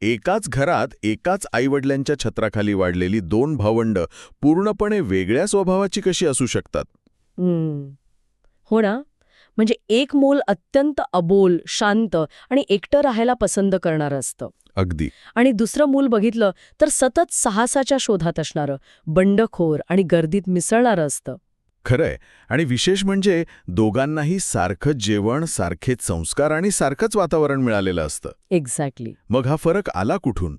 एकाच घरात एकाच आईवडिलांच्या छत्राखाली वाढलेली दोन भावंड पूर्णपणे वेगळ्या स्वभावाची कशी असू शकतात? हो ना. म्हणजे एक मूल अत्यंत अबोल, शांत आणि एकटं राहायला पसंत करणारं असतं. अगदी. आणि दुसरं मूल बघितलं तर सतत साहसाच्या शोधात असणारं, बंडखोर आणि गर्दीत मिसळणारं असतं. खरंय. आणि विशेष म्हणजे दोघांनाही सारखंच जेवण, सारखेच संस्कार आणि सारखंच वातावरण मिळालेलं असतं. एक्झॅक्टली. मग हा फरक आला कुठून?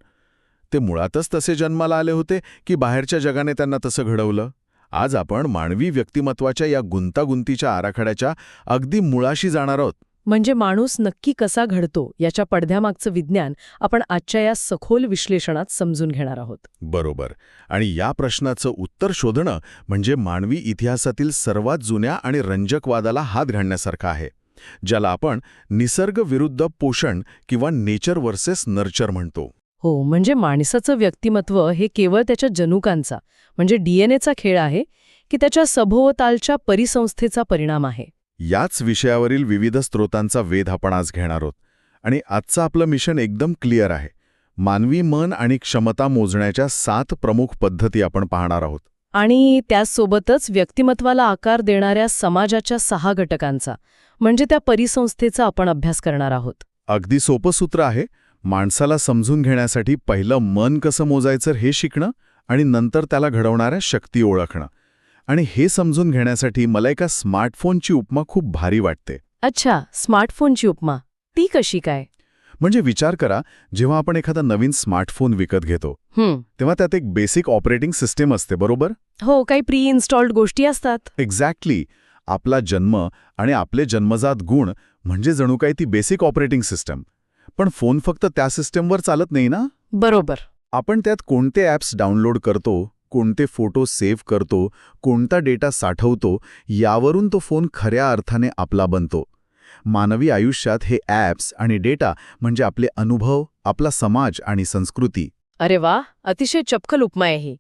ते मुळातच तसे जन्माला आले होते की बाहेरच्या जगाने त्यांना तसं घडवलं? आज आपण मानवी व्यक्तिमत्वाच्या या गुंतागुंतीच्या आराखड्याच्या अगदी मुळाशी जाणार आहोत. म्हणजे माणूस नक्की कसा घडतो याच्या पडद्यामागचं विज्ञान आपण आजच्या या सखोल विश्लेषणात समजून घेणार आहोत. बरोबर. आणि या प्रश्नाचं उत्तर शोधणं म्हणजे मानवी इतिहासातील सर्वात जुन्या आणि रंजक वादाला हात घालण्यासारखं आहे, ज्याला आपण निसर्ग विरुद्ध पोषण किंवा नेचर वर्सेस नर्चर म्हणतो. हो, म्हणजे माणसाचं व्यक्तिमत्व हे केवळ त्याच्या जनुकांचा म्हणजे डीएनएचा खेळ आहे की त्याच्या सभोवतालच्या परिसंस्थेचा परिणाम आहे? याच विषयावरील विविध स्रोतांचा वेध आपण आज घेणार आहोत. आणि आजचं आपलं मिशन एकदम क्लिअर आहे. मानवी मन आणि क्षमता मोजण्याच्या 7 प्रमुख पद्धती आपण पाहणार आहोत. आणि त्यासोबतच व्यक्तिमत्वाला आकार देणाऱ्या समाजाच्या 6 घटकांचा म्हणजे त्या परिसंस्थेचा आपण अभ्यास करणार आहोत. अगदी सोपं सूत्र आहे. माणसाला समजून घेण्यासाठी पहिलं मन कसं मोजायचं हे शिकणं आणि नंतर त्याला घडवणाऱ्या शक्ती ओळखणं. आणि हे समजून घेण्यासाठी मला एका स्मार्टफोनची उपमा खूप भारी वाटते. अच्छा, स्मार्टफोनची उपमा. ती कशी काय? म्हणजे विचार करा, जेव्हा आपण एखादा नवीन स्मार्टफोन विकत घेतो तेव्हा त्यात एक बेसिक ऑपरेटिंग सिस्टीम असते, बरोबर? हो, काही प्री इन्स्टॉल्ड गोष्टी असतात. एक्झॅक्टली. आपला जन्म आणि आपले जन्मजात गुण म्हणजे जणू काही ती बेसिक ऑपरेटिंग सिस्टम. पण फोन फक्त त्या सिस्टमवर चालत नाही ना. बरोबर. आपण त्यात कोणते ॲप्स डाउनलोड करतो, कोणते फोटो सेव्ह करतो, कोणता डेटा साठवतो, यावरून तो फोन खऱ्या अर्थाने आपला बनतो. मानवी आयुष्यात हे ॲप्स आणि डेटा म्हणजे आपले अनुभव, आपला समाज आणि संस्कृती. अरे वा, अतिशय चपखल उपमा आहे ही.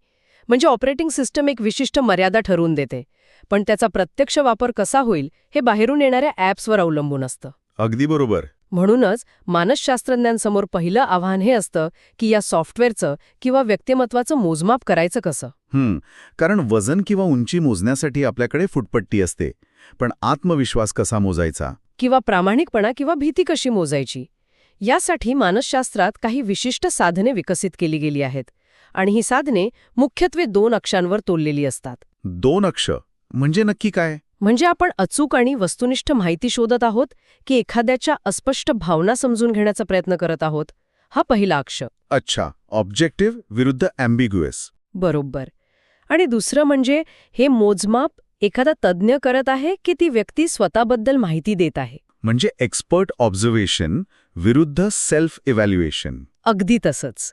म्हणजे ऑपरेटिंग सिस्टम एक विशिष्ट मर्यादा ठरवून देते, पण त्याचा प्रत्यक्ष वापर कसा होईल हे बाहेरून येणाऱ्या ॲप्सवर अवलंबून असतं. अगदी बरोबर. म्हणूनच मानसशास्त्रज्ञांसमोर पहिलं आव्हान हे असतं की या सॉफ्टवेअरचं किंवा व्यक्तिमत्वाचं मोजमाप करायचं कसं. कारण वजन किंवा उंची मोजण्यासाठी आपल्याकडे फुटपट्टी असते, पण आत्मविश्वास कसा मोजायचा? किंवा प्रामाणिकपणा किंवा भीती कशी मोजायची? यासाठी मानसशास्त्रात काही विशिष्ट साधने विकसित केली गेली आहेत. आणि ही साधने मुख्यत्वे 2 अक्षांवर तोललेली असतात. 2 अक्ष म्हणजे नक्की काय? म्हणजे आपण अचूक आणि वस्तुनिष्ठ माहिती शोधत आहोत की एखाद्याच्या अस्पष्ट भावना समजून घेण्याचा प्रयत्न करत आहोत? हा पहिला अक्ष. अच्छा, ऑब्जेक्टिव्ह विरुद्ध ॲम्बिग्युअस. बरोबर. आणि दुसरं म्हणजे हे मोजमाप एखादा तज्ज्ञ करत आहे की ती व्यक्ती स्वतःबद्दल माहिती देत आहे? म्हणजे एक्सपर्ट ऑब्झर्वेशन विरुद्ध सेल्फ इव्हॅल्युएशन. अगदी तसंच.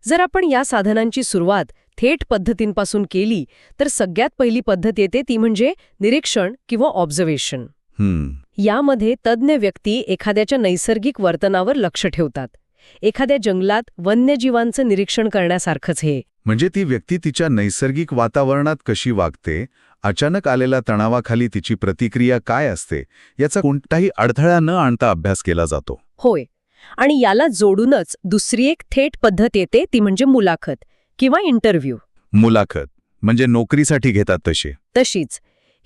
जर आपण या साधनांची सुरुवात थेट पद्धतींपासून केली तर सगळ्यात पहिली पद्धत येते ती म्हणजे निरीक्षण किंवा ऑब्झर्वेशन. यामध्ये तज्ज्ञ व्यक्ती एखाद्याच्या नैसर्गिक वर्तनावर लक्ष ठेवतात. एखाद्या जंगलात वन्यजीवांचं निरीक्षण करण्यासारखंच हे. म्हणजे ती व्यक्ती तिच्या नैसर्गिक वातावरणात कशी वागते, अचानक आलेल्या तणावाखाली तिची प्रतिक्रिया काय असते, याचा कोणताही अडथळा न आणता अभ्यास केला जातो. होय. आणि याला जोडूनच दुसरी एक थेट पद्धत येते ती म्हणजे मुलाखत किंवा इंटरव्ह्यू. मुलाखत म्हणजे नोकरीसाठी घेतात तशीच.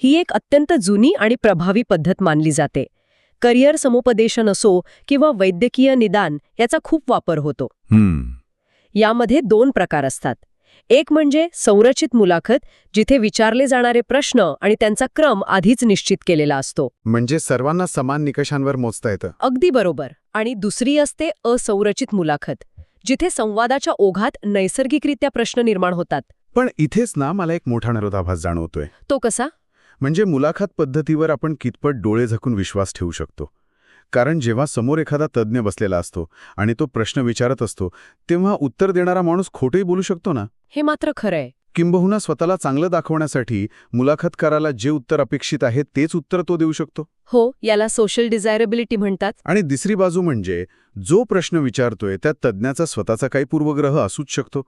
ही एक अत्यंत जुनी आणि प्रभावी पद्धत मानली जाते. करिअर समुपदेशन असो किंवा वैद्यकीय निदान याचा खूप वापर होतो. यामध्ये 2 प्रकार असतात. एक म्हणजे संरचित मुलाखत, जिथे विचारले जाणारे प्रश्न आणि त्यांचा क्रम आधीच निश्चित केलेला असतो. म्हणजे सर्वांना समान निकषांवर मोजता येतं. अगदी बरोबर. आणि दुसरी असते असंरचित मुलाखत, जिथे संवादाच्या ओघात नैसर्गिकरित्या प्रश्न निर्माण होतात. पण इथेच ना मला एक मोठा विरोधाभास जाणवतोय. तो कसा? म्हणजे मुलाखत पद्धतीवर आपण कितपत डोळे झाकून विश्वास ठेवू शकतो. कारण जेव्हा समोर एखादा तज्ज्ञ बसलेला असतो आणि तो प्रश्न विचारत असतो तेव्हा उत्तर देणारा माणूस खोटंही बोलू शकतो ना. हे मात्र खरंय. किंबहुना स्वतःला चांगलं दाखवण्यासाठी मुलाखतकाराला जे उत्तर अपेक्षित आहे तेच उत्तर तो देऊ शकतो. हो, याला सोशल डिझायरेबिलिटी म्हणतात. आणि दुसरी बाजू म्हणजे जो प्रश्न विचारतोय त्यात तज्ज्ञाचा स्वतःचा काही पूर्वग्रह असूच शकतो.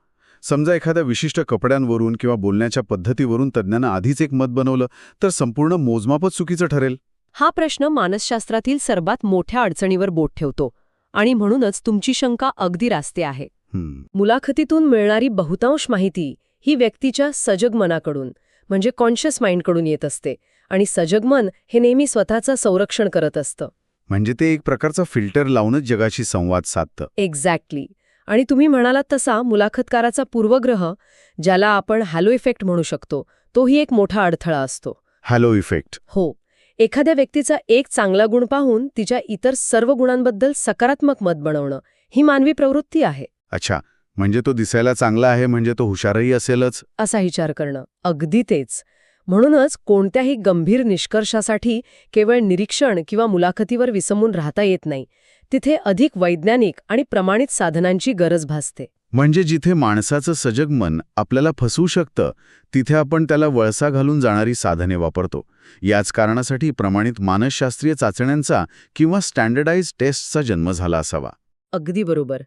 समजा एखाद्या विशिष्ट कपड्यांवरून किंवा बोलण्याच्या पद्धतीवरून तज्ज्ञानं आधीच एक मत बनवलं तर संपूर्ण मोजमापच चुकीचं ठरेल. हा प्रश्न मानसशास्त्रातील सर्वात मोठ्या अडचणीवर बोट ठेवतो. आणि म्हणूनच तुमची शंका अगदी रास्ते आहे. हं, मुलाखतीतून मिळणारी बहुतांश माहिती ही व्यक्तीच्या सजग मनाकडून म्हणजे कॉन्शियस माइंडकडून येत असते आणि सजग मन हे नेहमी स्वतःचं संरक्षण करत असतं. म्हणजे ते एक प्रकारचा फिल्टर लावूनच जगाशी संवाद साधतं. एक्झॅक्टली. आणि तुम्ही म्हणालात तसा मुलाखतकाराचा पूर्वग्रह, ज्याला आपण हॅलो इफेक्ट म्हणू शकतो, तोही एक मोठा अडथळा असतो. Hello effect. हो. एखाद्या व्यक्तीचा एक चांगला गुण पाहून तिच्या इतर सर्व गुणांबद्दल सकारात्मक मत बनवणं ही मानवी प्रवृत्ती आहे. अच्छा, म्हणजे तो दिसायला चांगला आहे म्हणजे तो हुशारही असेलच. असा विचार करणं अगदी तेच. म्हणूनच कोणत्याही गंभीर निष्कर्षासाठी केवळ निरीक्षण किंवा मुलाखतीवर विसंबून राहता येत नाही. तिथे अधिक वैज्ञानिक आणि प्रमाणित साधनांची गरज भासते. म्हणजे जिथे माणसाचं सजग मन आपल्याला फसवू शकतं, तिथे आपण त्याला वळसा घालून जाणारी साधने वापरतो. याच कारणासाठी प्रमाणित मानसशास्त्रीय चाचण्यांचा किंवा स्टँडर्डाइज टेस्टचा जन्म झाला असावा. अगदी बरोबर.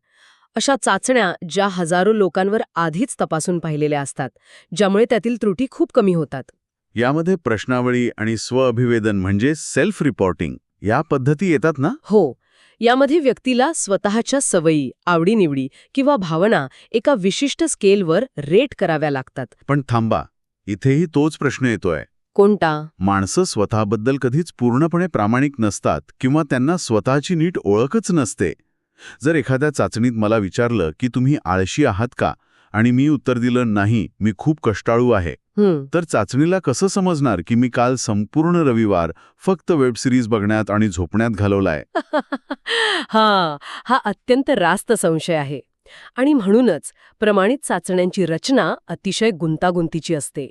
अशा चाचण्या ज्या हजारो लोकांवर आधीच तपासून पाहिलेल्या असतात, ज्यामुळे त्यातील त्रुटी खूप कमी होतात. यामध्ये प्रश्नावळी आणि स्वअभिवेदन म्हणजे सेल्फ रिपोर्टिंग या पद्धती येतात ना? हो. यामध्ये व्यक्तीला स्वतःच्या सवयी, आवडीनिवडी किंवा भावना एका विशिष्ट स्केलवर रेट कराव्या लागतात. पण थांबा, इथेही तोच प्रश्न येतोय. कोणता? माणसं स्वतःबद्दल कधीच पूर्णपणे प्रामाणिक नसतात किंवा त्यांना स्वतःची नीट ओळखच नसते. जर एखाद्या चाचणीत मला विचारलं की तुम्ही आळशी आहात का आणि मी उत्तर दिलं नाही, मी खूप कष्टाळू आहे, तर चाचणीला कसं समजणार की मी काल संपूर्ण रविवार फक्त वेब सिरीज बघण्यात आणि झोपण्यात घालवलाय? हा अत्यंत रास्त संशय आहे. आणि म्हणूनच प्रमाणित चाचण्यांची रचना अतिशय गुंतागुंतीची असते.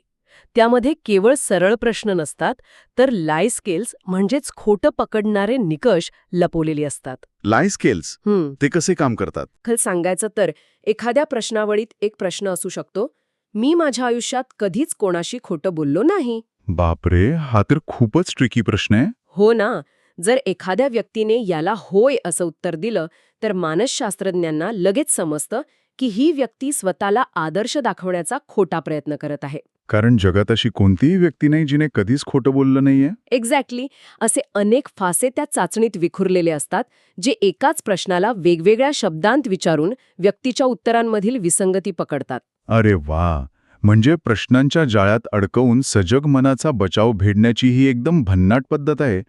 त्यामध्ये केवळ सरळ प्रश्न नसतात, तर लाय स्केल्स म्हणजेच खोटं पकडणारे निकष लपवलेले असतात. लाय स्केल्स ते कसे काम करतात? खरं सांगायचं तर एखाद्या प्रश्नावळीत एक प्रश्न असू शकतो, मी माझ्या आयुष्यात कधीच कोणाशी खोटं बोललो नाही. बापरे, हा तर खूपच ट्रिकी प्रश्न आहे. हो ना. जर एखाद्या व्यक्तीने याला होय असं उत्तर दिलं, तर मानसशास्त्रज्ञांना लगेच समजतं की ही व्यक्ती स्वतःला आदर्श दाखवण्याचा खोटा प्रयत्न करत आहे. कारण जगात अशी कोणतीही व्यक्ती नाही जिने कधीच खोटं बोललं नाहीये. एक्झॅक्टली. असे अनेक फासे त्या चाचणीत विखुरलेले असतात, जे एकाच प्रश्नाला वेगवेगळ्या शब्दांत विचारून व्यक्तीच्या उत्तरांमधील विसंगती पकडतात. अरे वा, म्हणजे प्रश्नांच्या जाळ्यात अडकवून सजग मनाचा बचाव भेडण्याची ही एकदम भन्नाट पद्धत आहे.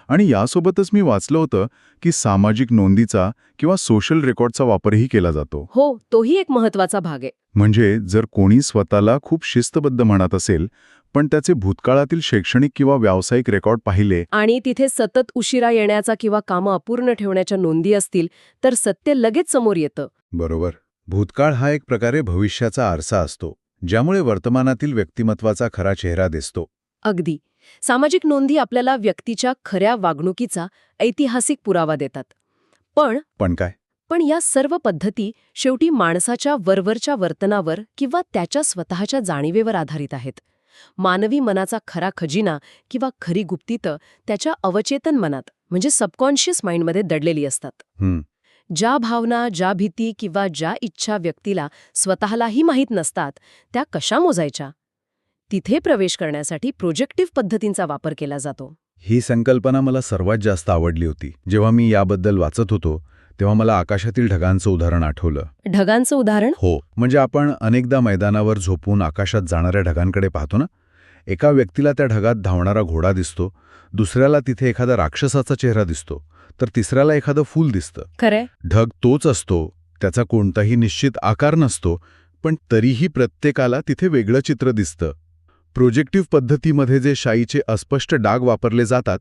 आणि यासोबतच मी वाचलं होतं की सामाजिक नोंदीचा किंवा सोशल रेकॉर्डचा वापरही केला जातो. हो, तोही एक महत्वाचा भाग आहे. म्हणजे जर कोणी स्वतःला खूप शिस्तबद्ध म्हणत असेल, पण त्याचे भूतकाळातील शैक्षणिक किंवा व्यावसायिक रेकॉर्ड पाहिले आणि तिथे सतत उशिरा येण्याचा किंवा कामं अपूर्ण ठेवण्याच्या नोंदी असतील, तर सत्य लगेच समोर येतं. बरोबर. भूतकाळ हा एक प्रकारे भविष्याचा आरसा असतो, ज्यामुळे वर्तमानातील व्यक्तिमत्वाचा खरा चेहरा दिसतो. अगदी. सामाजिक नोंदी आपल्याला व्यक्तीच्या खऱ्या वागणुकीचा ऐतिहासिक पुरावा देतात. पण काय? पण या सर्व पद्धती शेवटी माणसाच्या वरवरच्या वर्तनावर किंवा त्याच्या स्वतःच्या जाणीवेवर आधारित आहेत. मानवी मनाचा खरा खजिना किंवा खरी गुप्तितं त्याच्या अवचेतन मनात म्हणजे सबकॉन्शियस माइंडमध्ये दडलेली असतात. ज्या भावना, ज्या भीती किंवा ज्या इच्छा व्यक्तीला स्वतःलाही माहीत नसतात, त्या कशा मोजायच्या? तिथे प्रवेश करण्यासाठी प्रोजेक्टिव्ह पद्धतींचा वापर केला जातो. ही संकल्पना मला सर्वात जास्त आवडली होती. जेव्हा मी याबद्दल वाचत होतो, तेव्हा मला आकाशातील ढगांचं उदाहरण आठवलं. ढगांचं उदाहरण? हो, म्हणजे आपण अनेकदा मैदानावर झोपून आकाशात जाणाऱ्या ढगांकडे पाहतो ना. एका व्यक्तीला त्या ढगात धावणारा घोडा दिसतो, दुसऱ्याला तिथे एखादा राक्षसाचा चेहरा दिसतो, तर तिसऱ्याला एखादं फूल दिसतं. खरंय. ढग तोच असतो, त्याचा कोणताही निश्चित आकार नसतो, पण तरीही प्रत्येकाला तिथे वेगळं चित्र दिसतं. प्रोजेक्टिव्ह पद्धतीमध्ये जे शाईचे अस्पष्ट डाग वापरले जातात,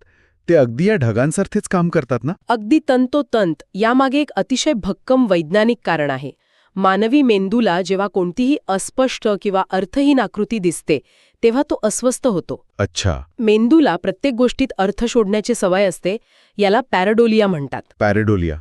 ते अगदी या ढगांसारखेच काम करतात ना? अगदी तंतोतंत. यामागे एक अतिशय भक्कम वैज्ञानिक कारण आहे. मानवी मेंदूला जेव्हा कोणतीही अस्पष्ट किंवा अर्थहीन आकृती दिसते, तेव्हा तो अस्वस्थ होतो. अच्छा. मेंदूला प्रत्येक गोष्टीत अर्थ शोधण्याची सवय असते. याला पॅराडोलिया म्हणतात. पॅरेडोलिया.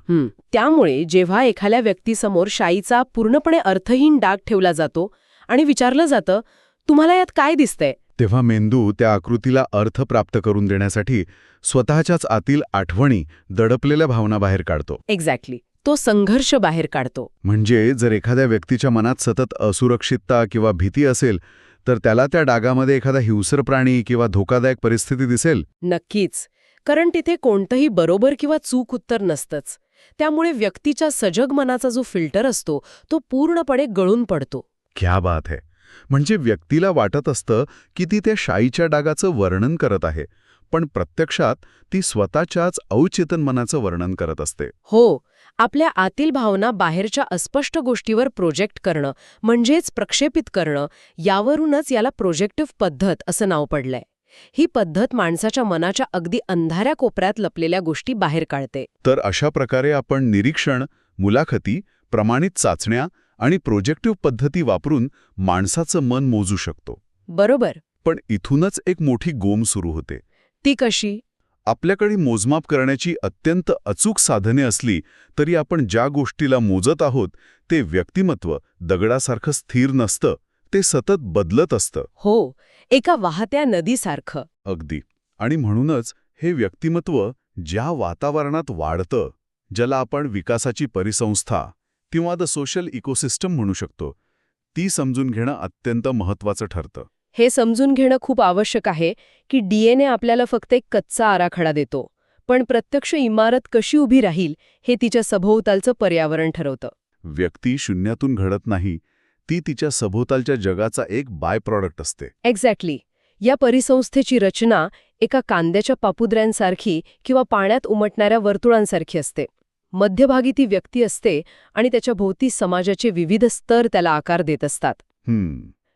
त्यामुळे जेव्हा एखाद्या व्यक्तीसमोर शाईचा पूर्णपणे अर्थहीन डाग ठेवला जातो आणि विचारलं जातं, तुम्हाला यात काय दिसतंय? तेव्हा मेंदू त्या आकृतीला अर्थ प्राप्त करून देण्यासाठी स्वतःच्याच आतील आठवणी, दडपलेल्या भावना बाहेर काढतो. एक्झॅक्टली. तो संघर्ष बाहेर काढतो. म्हणजे जर एखाद्या व्यक्तीच्या मनात सतत असुरक्षितता किंवा भीती असेल, तर त्याला त्या डागामध्ये एखादा हिंस्र प्राणी किंवा धोकादायक परिस्थिती दिसेल. नक्कीच. कारण तिथे कोणतंही बरोबर किंवा चूक उत्तर नसतंच. त्यामुळे व्यक्तीच्या सजग मनाचा जो फिल्टर असतो तो पूर्णपणे गळून पडतो. क्या बात है. म्हणजे व्यक्तीला वाटत असतं की ती त्या शाईच्या डागाचं वर्णन करत आहे, पण प्रत्यक्षात ती स्वतःच्याच अवचेतन मनाचं वर्णन करत असते. हो, आपल्या आतील भावना बाहेरच्या अस्पष्ट गोष्टीवर प्रोजेक्ट करणं म्हणजेच प्रक्षेपित करणं, यावरूनच याला प्रोजेक्टिव्ह पद्धत असं नाव पडलंय. ही पद्धत माणसाच्या मनाच्या अगदी अंधाऱ्या कोपऱ्यात लपलेल्या गोष्टी बाहेर काढते. तर अशा प्रकारे आपण निरीक्षण, मुलाखती, प्रमाणित चाचण्या आणि प्रोजेक्टिव्ह पद्धती वापरून माणसाचं मन मोजू शकतो. बरोबर. पण इथूनच एक मोठी गोम सुरू होते. ती कशी? आपल्याकडे मोजमाप करण्याची अत्यंत अचूक साधने असली तरी आपण ज्या गोष्टीला मोजत आहोत ते व्यक्तिमत्व दगडासारखं स्थिर नसतं, ते सतत बदलत असतं. हो, एका वाहत्या नदीसारखं. अगदी. आणि म्हणूनच हे व्यक्तिमत्व ज्या वातावरणात वाढतं, ज्याला आपण विकासाची परिसंस्था किंवा द सोशल इकोसिस्टम म्हणू शकतो, ती समजून घेणं अत्यंत महत्त्वाचं ठरतं. हे समजून घेणं खूप आवश्यक आहे की डीएनए आपल्याला फक्त एक कच्चा आराखडा देतो, पण प्रत्यक्ष इमारत कशी उभी राहील हे तिच्या सभोवतालचं पर्यावरण ठरवतं. व्यक्ती शून्यातून घडत नाही, ती तिच्या सभोवतालच्या जगाचा एक बाय प्रॉडक्ट असते. एक्झॅक्टली. या परिसंस्थेची रचना एका कांद्याच्या पापुद्र्यांसारखी किंवा पाण्यात उमटणाऱ्या वर्तुळांसारखी असते. मध्यभागी ती व्यक्ती असते आणि त्याच्या भोवती समाजाचे विविध स्तर त्याला आकार देत असतात.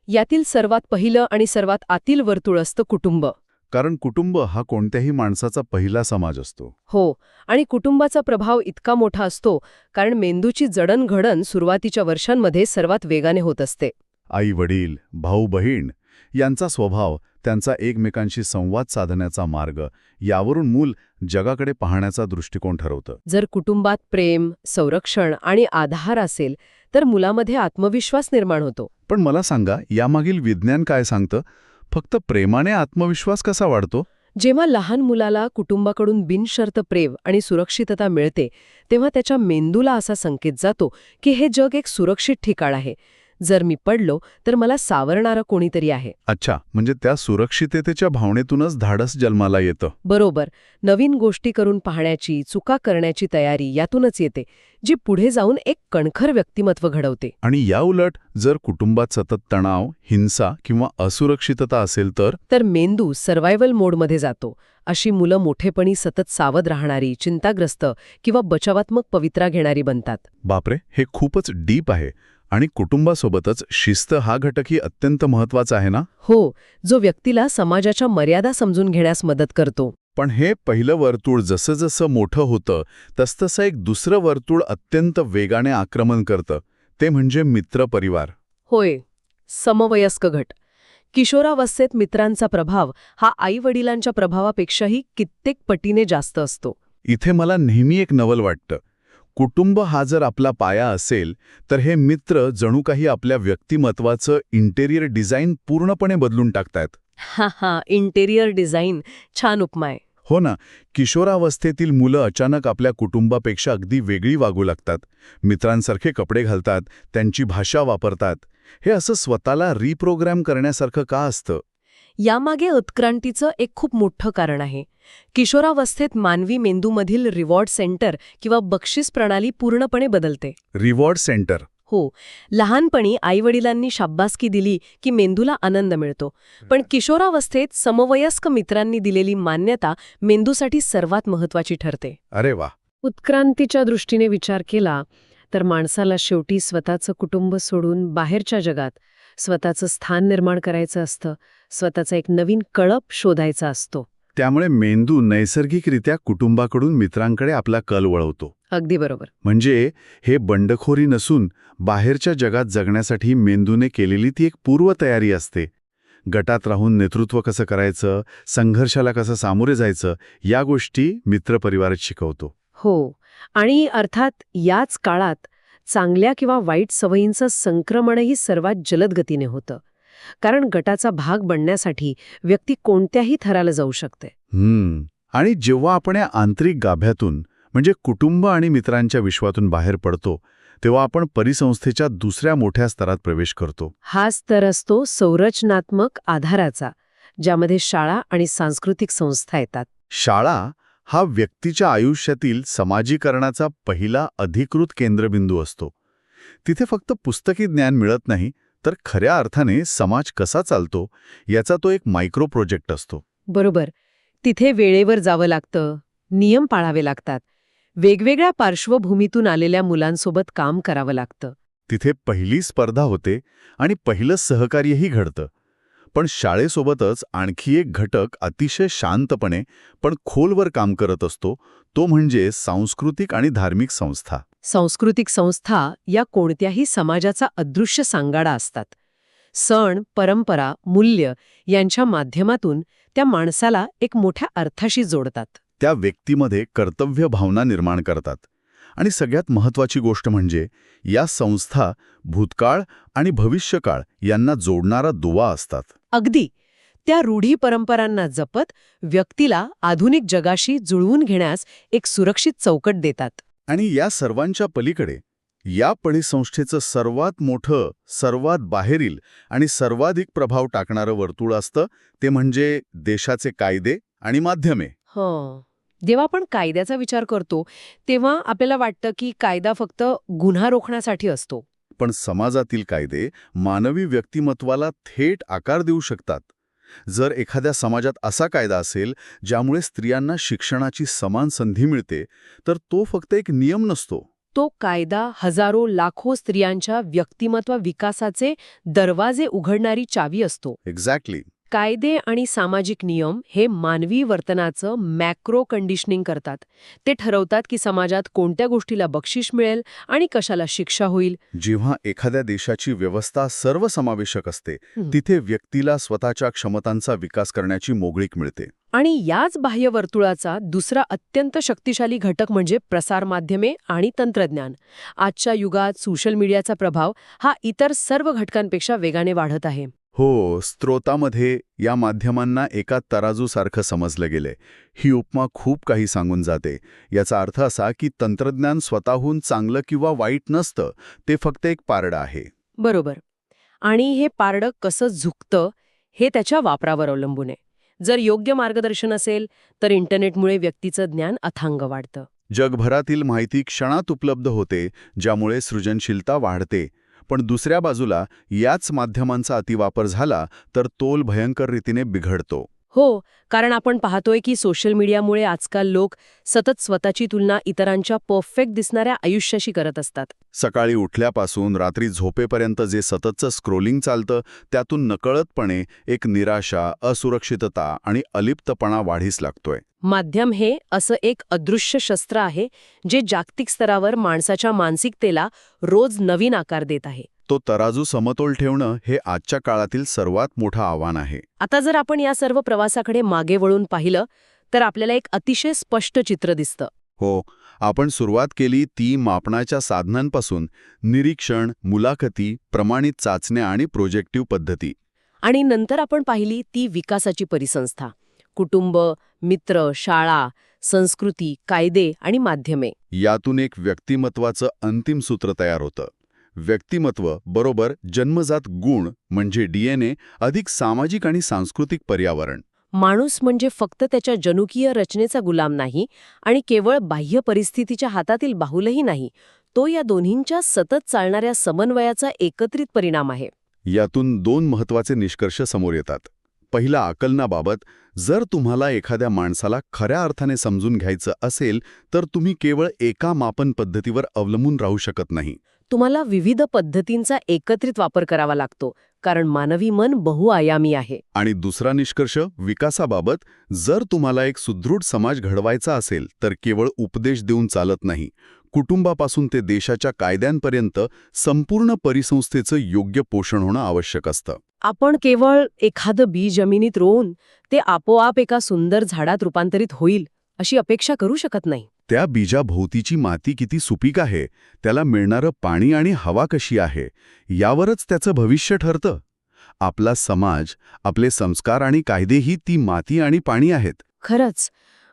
यातील सर्वात पहिलं आणि सर्वात आतील वर्तुळ असतं कुटुंब. कारण कुटुंब हा कोणत्याही माणसाचा पहिला समाज असतो. हो, आणि कुटुंबाचा प्रभाव इतका मोठा असतो कारण मेंदूची जडणघडण सुरुवातीच्या वर्षांमध्ये सर्वात वेगाने होत असते. आई वडील, भाऊ बहीण यांचा स्वभाव, त्यांचा एकमेकांशी संवाद साधण्याचा मार्ग, यावरून मूल जगाकडे पाहण्याचा दृष्टिकोन ठरवतं. जर कुटुंबात प्रेम, संरक्षण आणि आधार असेल तर मुलामध्ये आत्मविश्वास निर्माण होतो. पण मला सांगा, यामागील विज्ञान काय सांगतं? फक्त प्रेमाने आत्मविश्वास कसा वाढतो? जेव्हा लहान मुलाला कुटुंबाकडून बिनशर्त प्रेम आणि सुरक्षितता मिळते तेव्हा त्याच्या मेंदूला असा संकेत जातो की हे जग एक सुरक्षित ठिकाण आहे. जर मी पडलो तर मला सावरणारा कोणीतरी आहे. अच्छा, म्हणजे त्या सुरक्षिततेच्या भावनेतूनच धाडस जन्माला येतं. बरोबर. नवीन गोष्टी करून पाहण्याची, चुका करण्याची तयारी यातूनच येते, जी पुढे जाऊन एक कणखर व्यक्तिमत्व घडवते. आणि या उलट जर कुटुंबात सतत तणाव, हिंसा किंवा असुरक्षितता असेल तर मेंदू सर्व्हायव्हल मोडमध्ये जातो. अशी मुलं मोठेपणी सतत सावध राहणारी, चिंताग्रस्त किंवा बचावात्मक पवित्रा घेणारी बनतात. बापरे, हे खूपच डीप आहे. आणि कुटुंबासोबतच शिस्त हा घटकही अत्यंत महत्वाचा आहे ना? हो, जो व्यक्तीला समाजाच्या मर्यादा समजून घेण्यास मदत करतो. पण हे पहिलं वर्तुळ जसं जसं मोठं होतं तसतसं एक दुसरं वर्तुळ अत्यंत वेगाने आक्रमण करतं, ते म्हणजे मित्रपरिवार. होय, समवयस्क गट. किशोरावस्थेत मित्रांचा प्रभाव हा आई-वडिलांच्या प्रभावापेक्षाही कित्येक पटीने जास्त असतो. इथे मला नेहमी एक नवल वाटतं. कुटुंब हा जर आपला पाया असेल तर हे मित्र जणू काही आपल्या व्यक्तिमत्वाचं इंटेरियर डिझाईन पूर्णपणे बदलून टाकतायत. हा, इंटेरियर डिझाईन छान उपमा आहे. हो ना. किशोरावस्थेतील मुलं अचानक आपल्या कुटुंबापेक्षा अगदी वेगळी वागू लागतात. मित्रांसारखे कपडे घालतात, त्यांची भाषा वापरतात. हे असं स्वतःला रिप्रोग्रॅम करण्यासारखं का असतं? यामागे उत्क्रांतीचं एक खूप मोठं कारण आहे. किशोरावस्थेत मानवी मेंदूमधील रिवॉर्ड सेंटर किंवा बक्षीस प्रणाली पूर्णपणे बदलते. Reward centre? हो. लहानपणी आईवडिलांनी शाब्बासकी दिली की मेंदूला आनंद मिळतो, पण किशोरावस्थेत समवयस्क मित्रांनी दिलेली मान्यता मेंदूसाठी सर्वात महत्त्वाची ठरते. अरे वा. उत्क्रांतीच्या दृष्टीने विचार केला तर माणसाला शेवटी स्वतःचं कुटुंब सोडून बाहेरच्या जगात स्वतःचं स्थान निर्माण करायचं असतं, स्वतःचा एक नवीन कळप शोधायचा असतो. त्यामुळे मेंदू नैसर्गिकरित्या कुटुंबाकडून मित्रांकडे आपला कल वळवतो. अगदी बरोबर. म्हणजे हे बंडखोरी नसून बाहेरच्या जगात जगण्यासाठी मेंदूने केलेली ती एक पूर्वतयारी असते. गटात राहून नेतृत्व कसं करायचं, संघर्षाला कसं सामोरे जायचं, या गोष्टी मित्रपरिवारात शिकवतो. हो, आणि अर्थात याच काळात चांगल्या किंवा वाईट सवयींचं संक्रमणही सर्वात जलद गतीने होतं. कारण गटाचा भाग बनण्यासाठी व्यक्ती कोणत्याही थराला जाऊ शकते. आणि जेव्हा आपण या आंतरिक गाभ्यातून म्हणजे कुटुंब आणि मित्रांच्या विश्वातून बाहेर पडतो तेव्हा आपण परिसंस्थेच्या दुसऱ्या मोठ्या स्तरात प्रवेश करतो. हा स्तर असतो संरचनात्मक आधाराचा, ज्यामध्ये शाळा आणि सांस्कृतिक संस्था येतात. शाळा हा व्यक्तीच्या आयुष्यातील समाजीकरणाचा पहिला अधिकृत केंद्रबिंदू असतो. तिथे फक्त पुस्तकी ज्ञान मिळत नाही, तर खऱ्या अर्थाने समाज कसा चालतो याचा तो एक मायक्रो प्रोजेक्ट असतो. बरोबर. तिथे वेळेवर जावं लागतं, नियम पाळावे लागतात, वेगवेगळ्या पार्श्वभूमीतून आलेल्या मुलांसोबत काम करावं लागतं. तिथे पहिली स्पर्धा होते आणि पहिलं सहकार्यही घडतं. पण शाळेसोबतच आणखी एक घटक अतिशय शांतपणे पण खोलवर काम करत असतो, तो म्हणजे सांस्कृतिक आणि धार्मिक संस्था. सांस्कृतिक संस्था या कोणत्याही समाजाचा अदृश्य सांगाडा असतात. सण, परंपरा, मूल्य यांच्या माध्यमातून त्या माणसाला एक मोठ्या अर्थाशी जोडतात. त्या व्यक्तीमध्ये कर्तव्य भावना निर्माण करतात. आणि सगळ्यात महत्त्वाची गोष्ट म्हणजे या संस्था भूतकाळ आणि भविष्यकाळ यांना जोडणारा दुवा असतात. अगदी. त्या रूढी परंपरांना जपत व्यक्तीला आधुनिक जगाशी जुळवून घेण्यास एक सुरक्षित चौकट देतात. आणि या सर्वांच्या पलीकडे या परिसंस्थेचं सर्वात मोठं, सर्वात बाहेरील आणि सर्वाधिक प्रभाव टाकणारं वर्तुळ असतं, ते म्हणजे देशाचे कायदे आणि माध्यमे. जेव्हा आपण कायद्याचा विचार करतो तेव्हा आपल्याला वाटतं की कायदा फक्त गुन्हा रोखण्यासाठी असतो. पण समाजातील कायदे मानवी व्यक्तिमत्वाला थेट आकार देऊ शकतात. जर एखाद्या समाजात असा कायदा असेल ज्यामुळे स्त्रियांना शिक्षणाची समान संधी मिळते, तर तो फक्त एक नियम नसतो. तो कायदा हजारो लाखो स्त्रियांच्या व्यक्तिमत्व विकासाचे दरवाजे उघडणारी चावी असतो. एक्झॅक्टली. कायदे आणि सामाजिक नियम हे मानवी वर्तनाचं मॅक्रो कंडिशनिंग करतात. ते ठरवतात की समाजात कोणत्या गोष्टीला बक्षीस मिळेल आणि कशाला शिक्षा होईल. जेव्हा एखाद्या देशाची व्यवस्था सर्वसमावेशक असते, तिथे व्यक्तीला स्वतःच्या क्षमतांचा विकास करण्याची मोकळीक मिळते. आणि याच बाह्य वर्तुळाचा दुसरा अत्यंत शक्तिशाली घटक म्हणजे प्रसारमाध्यमे आणि तंत्रज्ञान. आजच्या युगात सोशल मीडियाचा प्रभाव हा इतर सर्व घटकांपेक्षा वेगाने वाढत आहे. हो, स्त्रोतामध्ये या माध्यमांना एका तराजूसारखं समजलं गेलंय. ही उपमा खूप काही सांगून जाते. याचा अर्थ असा की तंत्रज्ञान स्वतःहून चांगलं किंवा वाईट नसतं, ते फक्त एक पारडं आहे. बरोबर. आणि हे पारडं कसं झुकतं हे त्याच्या वापरावर अवलंबून आहे. जर योग्य मार्गदर्शन असेल तर इंटरनेटमुळे व्यक्तीचं ज्ञान अथांग वाढतं. जगभरातील माहिती क्षणात उपलब्ध होते, ज्यामुळे सृजनशीलता वाढते. पण दुसऱ्या बाजूला याच माध्यमांचा अतिवापर झाला तर तोल भयंकर रीतीने बिघडतो. हो, कारण आपण पाहतोय की सोशल मीडियामुळे आजकाल लोक सतत स्वतःची तुलना इतरांच्या परफेक्ट दिसणाऱ्या आयुष्याशी करत असतात. सकाळी उठल्यापासून रात्री झोपेपर्यंत जे सततचं स्क्रोलिंग चालतं, त्यातून नकळतपणे एक निराशा, असुरक्षितता आणि अलिप्तपणा वाढीस लागतोय. माध्यम हे असं एक अदृश्य शस्त्र आहे जे जागतिक स्तरावर माणसाच्या मानसिकतेला रोज नवीन आकार देत आहे. तो तराजू समतोल ठेवणं हे आजच्या काळातील सर्वात मोठं आव्हान आहे. आता जर आपण या सर्व प्रवासाकडे मागे वळून पाहिलं तर आपल्याला एक अतिशय स्पष्ट चित्र दिसतं. हो, आपण सुरुवात केली ती मापनाच्या साधनांपासून, निरीक्षण, मुलाखती, प्रमाणित चाचण्या आणि प्रोजेक्टिव्ह पद्धती. आणि नंतर आपण पाहिली ती विकासाची परिसंस्था. कुटुंब, मित्र, शाळा, संस्कृती, कायदे आणि माध्यमे. यातून एक व्यक्तिमत्वाचं अंतिम सूत्र तयार होतं. व्यक्तिमत्व बरोबर जन्मजात गुण म्हणजे DNA अधिक सामाजिक आणि सांस्कृतिक पर्यावरण. माणूस म्हणजे फक्त त्याच्या जनुकीय रचनेचा गुलाम नाही आणि केवळ बाह्य परिस्थितीच्या हातातील बाहुलही नाही. तो या दोन्हींच्या सतत चालणाऱ्या समन्वयाचा एकत्रित परिणाम आहे. यातून दोन महत्त्वाचे निष्कर्ष समोर येतात. पहिला, आकलनाबाबत. जर तुम्हाला एखाद्या माणसाला खऱ्या अर्थाने समजून घ्यायचं असेल तर तुम्ही केवळ एका मापन पद्धतीवर अवलंबून राहू शकत नाही. तुम्हाला विविध पद्धतींचा एकत्रित वापर करावा लागतो, कारण मानवी मन बहुआयामी आहे. आणि दुसरा निष्कर्ष, विकासाबाबत. जर तुम्हाला एक सुदृढ समाज घडवायचा असेल तर केवळ उपदेश देऊन चालत नाही. कुटुंबापासून ते देशाच्या कायद्यांपर्यंत संपूर्ण परिसंस्थेचं योग्य पोषण होणं आवश्यक असतं. आपण केवळ एखादं बी जमिनीत रोवून ते आपोआप एका सुंदर झाडात रूपांतरित होईल अशी अपेक्षा करू शकत नाही. त्या बीजाभोवतीची माती किती सुपीक आहे, त्याला मिळणारं पाणी आणि हवा कशी आहे, यावरच त्याचं भविष्य ठरतं. आपला समाज, आपले संस्कार आणि कायदेही ती माती आणि पाणी आहेत. खरंच,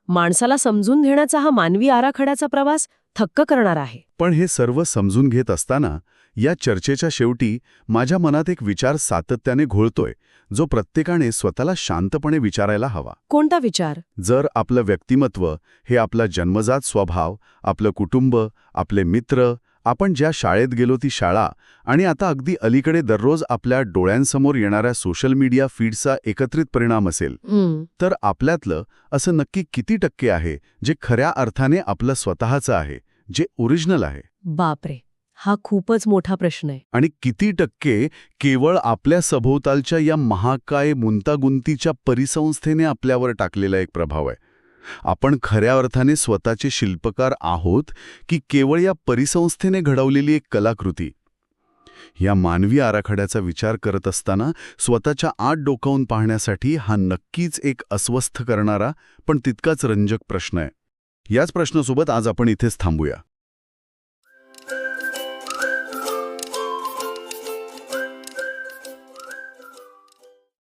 माणसाला समजून घेण्याचा हा मानवी आराखड्याचा प्रवास थक्क करणारा आहे. पण हे सर्व समजून घेत असताना या चर्चेच्या शेवटी माझ्या मनात एक विचार सातत्याने घोळतोय, जो प्रत्येकाने स्वतःला शांतपणे विचारायला हवा. कोणता विचार? जर आपलं व्यक्तिमत्व हे आपला जन्मजात स्वभाव, आपलं कुटुंब, आपले मित्र, आपण ज्या शाळेत गेलो ती शाळा आणि आता अगदी अलीकडे दररोज आपल्या डोळ्यांसमोर येणाऱ्या सोशल मीडिया फीडचा एकत्रित परिणाम असेल, तर आपल्यातलं असं नक्की किती टक्के आहे जे खऱ्या अर्थाने आपलं स्वतःचं आहे, जे ओरिजिनल आहे? बापरे, हा खूपच मोठा प्रश्न आहे. आणि किती टक्के केवळ आपल्या सभोवतालच्या या महाकाय गुंतागुंतीच्या परिसंस्थेने आपल्यावर टाकलेला एक प्रभाव आहे? आपण खऱ्या अर्थाने स्वतःचे शिल्पकार आहोत की केवळ या परिसंस्थेने घडवलेली एक कलाकृती? या मानवी आराखड्याचा विचार करत असताना स्वतःच्या आत डोकावून पाहण्यासाठी हा नक्कीच एक अस्वस्थ करणारा पण तितकाच रंजक प्रश्न आहे. याच प्रश्नासोबत आज आपण इथेच थांबूया.